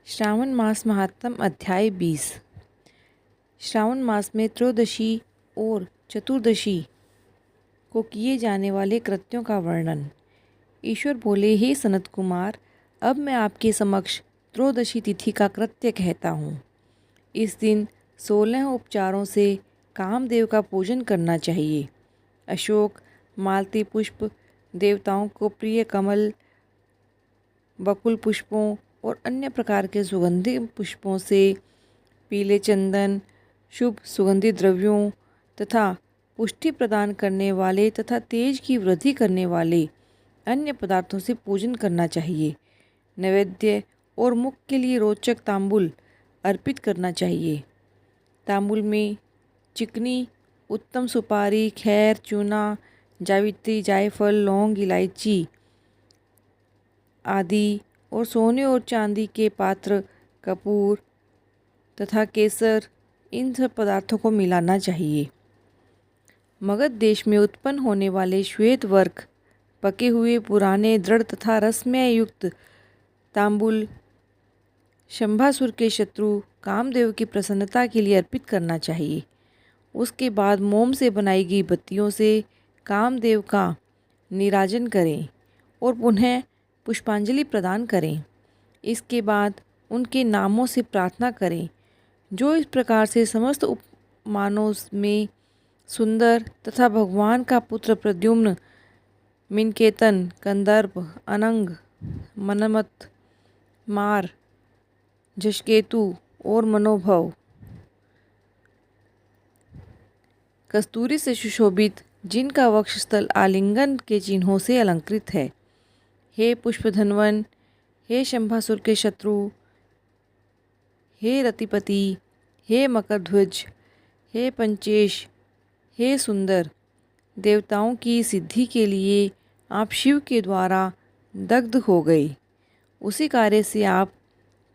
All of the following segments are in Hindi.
श्रावण मास महात्म अध्याय 20। श्रावण मास में त्रयोदशी और चतुर्दशी को किए जाने वाले कृत्यों का वर्णन। ईश्वर बोले, हे सनत कुमार, अब मैं आपके समक्ष त्रयोदशी तिथि का कृत्य कहता हूँ। इस दिन 16 उपचारों से कामदेव का पूजन करना चाहिए। अशोक, मालती पुष्प, देवताओं को प्रिय कमल, बकुल पुष्पों और अन्य प्रकार के सुगंधित पुष्पों से, पीले चंदन, शुभ सुगंधित द्रव्यों तथा पुष्टि प्रदान करने वाले तथा तेज की वृद्धि करने वाले अन्य पदार्थों से पूजन करना चाहिए। नैवेद्य और मुख के लिए रोचक तांबुल अर्पित करना चाहिए। तांबुल में चिकनी उत्तम सुपारी, खैर, चूना, जावित्री, जायफल, लौंग, इलायची आदि और सोने और चांदी के पात्र, कपूर तथा केसर, इन सब पदार्थों को मिलाना चाहिए। मगध देश में उत्पन्न होने वाले श्वेत वर्क पके हुए पुराने दृढ़ तथा रसमय युक्त तांबुल शंभासुर के शत्रु कामदेव की प्रसन्नता के लिए अर्पित करना चाहिए। उसके बाद मोम से बनाई गई बत्तियों से कामदेव का नीराजन करें और पुनः पुष्पांजलि प्रदान करें। इसके बाद उनके नामों से प्रार्थना करें, जो इस प्रकार से समस्त उपमानों में सुंदर तथा भगवान का पुत्र प्रद्युम्न, मिनकेतन, कंदर्प, अनंग, मनमत, मार, जशकेतु और मनोभव कस्तूरी से सुशोभित, जिनका वक्षस्थल आलिंगन के चिन्हों से अलंकृत है। हे पुष्पधनवन, हे शंभासुर के शत्रु, हे रतिपति, हे मकरध्वज, हे पंचेश, हे सुंदर, देवताओं की सिद्धि के लिए आप शिव के द्वारा दग्ध हो गए। उसी कार्य से आप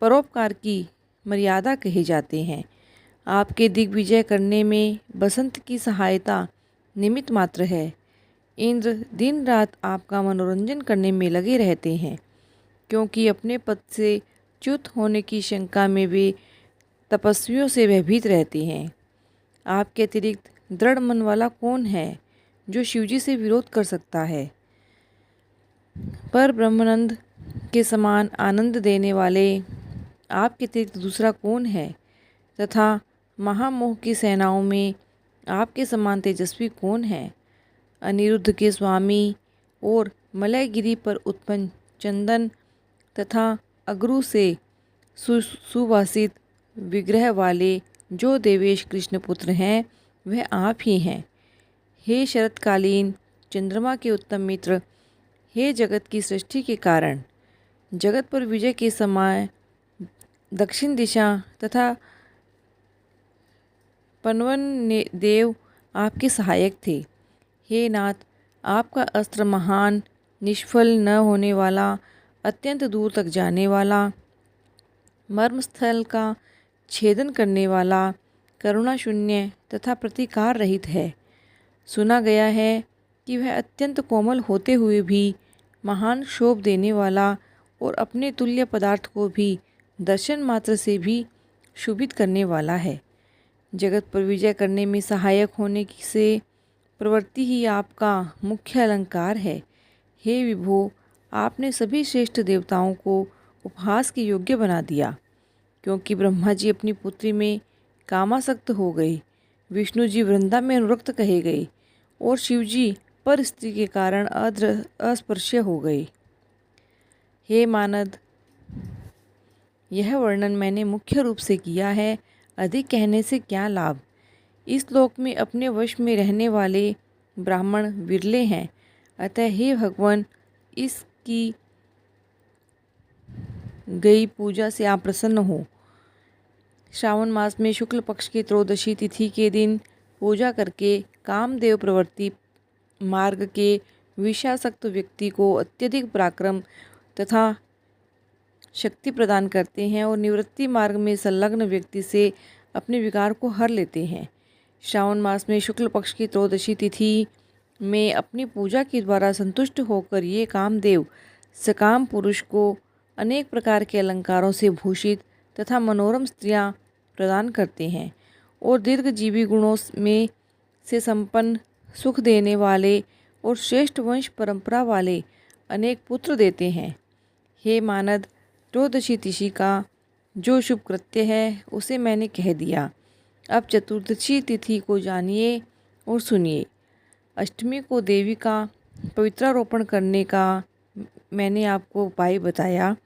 परोपकार की मर्यादा कहे जाते हैं। आपके दिग्विजय करने में बसंत की सहायता निमित्त मात्र है। इंद्र दिन रात आपका मनोरंजन करने में लगे रहते हैं, क्योंकि अपने पद से च्युत होने की शंका में वे तपस्वियों से भयभीत रहते हैं। आपके अतिरिक्त दृढ़ मन वाला कौन है जो शिवजी से विरोध कर सकता है? पर ब्रह्मानंद के समान आनंद देने वाले आपके अतिरिक्त दूसरा कौन है? तथा महामोह की सेनाओं में आपके समान तेजस्वी कौन है? अनिरुद्ध के स्वामी और मलयगिरी पर उत्पन्न चंदन तथा अगरू से सुवासित विग्रह वाले जो देवेश कृष्ण पुत्र हैं, वह आप ही हैं। हे शरतकालीन चंद्रमा के उत्तम मित्र, हे जगत की सृष्टि के कारण, जगत पर विजय के समय दक्षिण दिशा तथा पनवन देव आपके सहायक थे। हे नाथ, आपका अस्त्र महान, निष्फल न होने वाला, अत्यंत दूर तक जाने वाला, मर्मस्थल का छेदन करने वाला, करुणा शून्य तथा प्रतिकार रहित है। सुना गया है कि वह अत्यंत कोमल होते हुए भी महान शोभ देने वाला और अपने तुल्य पदार्थ को भी दर्शन मात्र से भी शुभित करने वाला है। जगत पर विजय करने में सहायक होने से प्रवृत्ति ही आपका मुख्य अलंकार है। हे विभो, आपने सभी श्रेष्ठ देवताओं को उपहास के योग्य बना दिया, क्योंकि ब्रह्मा जी अपनी पुत्री में कामासक्त हो गए, विष्णु जी वृंदा में अनुरक्त कहे गए और शिवजी पर स्त्री के कारण अस्पृश्य हो गए। हे मानद, यह वर्णन मैंने मुख्य रूप से किया है, अधिक कहने से क्या लाभ। इस लोक में अपने वश में रहने वाले ब्राह्मण विरले हैं, अतः हे भगवान, इसकी गई पूजा से आप प्रसन्न हो। श्रावण मास में शुक्ल पक्ष की त्रयोदशी तिथि के दिन पूजा करके कामदेव प्रवृत्ति मार्ग के विषयासक्त व्यक्ति को अत्यधिक पराक्रम तथा शक्ति प्रदान करते हैं और निवृत्ति मार्ग में संलग्न व्यक्ति से अपने विकार को हर लेते हैं। श्रावण मास में शुक्ल पक्ष की त्रयोदशी तिथि में अपनी पूजा के द्वारा संतुष्ट होकर ये कामदेव सकाम पुरुष को अनेक प्रकार के अलंकारों से भूषित तथा मनोरम स्त्रियां प्रदान करते हैं और दीर्घजीवी गुणों में से संपन्न, सुख देने वाले और श्रेष्ठ वंश परंपरा वाले अनेक पुत्र देते हैं। हे मानद, त्रयोदशी तिथि का जो शुभ कृत्य है उसे मैंने कह दिया। अब चतुर्दशी तिथि को जानिए और सुनिए। अष्टमी को देवी का पवित्रारोपण करने का मैंने आपको उपाय बताया।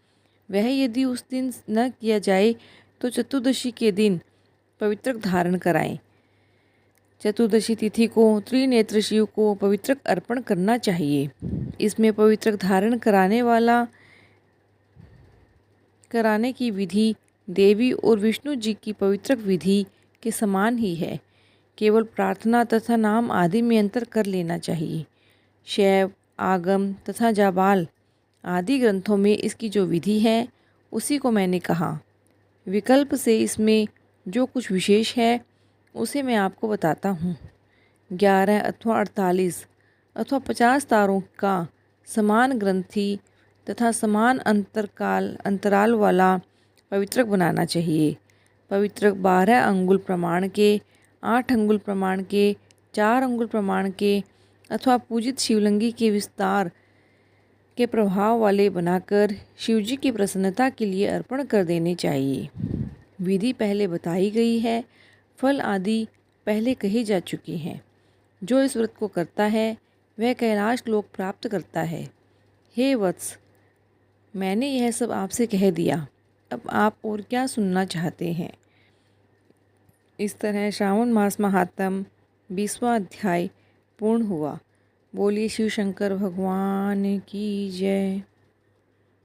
वह यदि उस दिन न किया जाए तो चतुर्दशी के दिन पवित्रक धारण कराएं। चतुर्दशी तिथि को त्रिनेत्र शिव को पवित्रक अर्पण करना चाहिए। इसमें पवित्रक धारण कराने की विधि देवी और विष्णु जी की पवित्रक विधि के समान ही है। केवल प्रार्थना तथा नाम आदि में अंतर कर लेना चाहिए। शैव, आगम तथा जाबाल आदि ग्रंथों में इसकी जो विधि है उसी को मैंने कहा। विकल्प से इसमें जो कुछ विशेष है उसे मैं आपको बताता हूँ। 11 अथवा 48 अथवा 50 तारों का समान ग्रंथि तथा समान अंतराल वाला पवित्रक बनाना चाहिए। पवित्रक 12 अंगुल प्रमाण के, 8 अंगुल प्रमाण के, 4 अंगुल प्रमाण के अथवा पूजित शिवलिंगी के विस्तार के प्रभाव वाले बनाकर शिवजी की प्रसन्नता के लिए अर्पण कर देने चाहिए। विधि पहले बताई गई है, फल आदि पहले कही जा चुकी हैं। जो इस व्रत को करता है वह कैलाश लोक प्राप्त करता है। हे वत्स, मैंने यह सब आपसे कह दिया, अब आप और क्या सुनना चाहते हैं। इस तरह श्रावण मास महात्म 20वां अध्याय पूर्ण हुआ। बोलिए शिव शंकर भगवान की जय।